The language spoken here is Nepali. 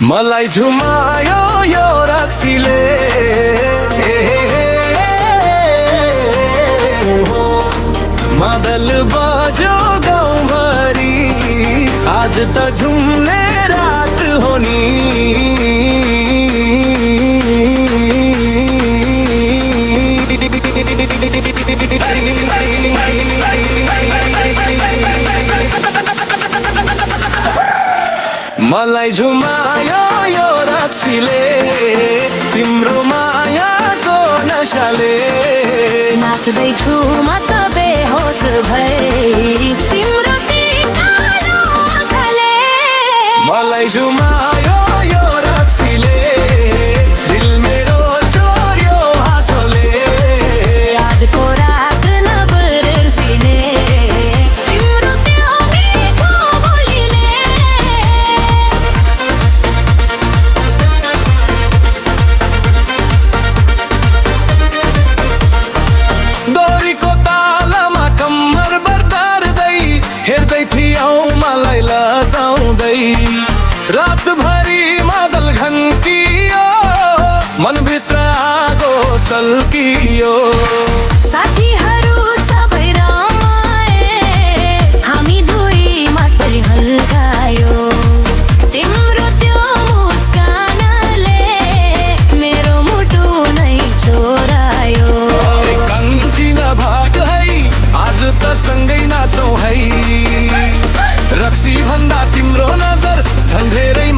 मलाई झुमायो यो रक्सीले मादल बज्यो गाउँभरि आज त झुम्ने रात हो नि। मलाई झुमायो यो रक्सीले तिम्रो मायाको नशाले नाच्दै छु म त बेहोस भई तिम्रो कालो आँखाले। मलाई झुमायो यो रक्सीले दिल मेरो चोर्यो हाँसोले आजको रात नबिर्सिने तिम्रो त्यो मिठो बोलीले। दोरीको तालमा कम्मर बर्दार्दै हेर्दै थियौ मलाई लजाउँदै रातभरि मादल घन्टियो मनभित्र आगो सल्कियो। साथीहरू सबै रमाए हामी दुई मात्रै हल्कायो तिम्रो त्यो मुस्कानले मेरो मुटु नै चोरायो। कञ्चिन भाग है आज त सँगै नाचौँ है रक्सी भन्दा तिम्रो नजर झन् धेरै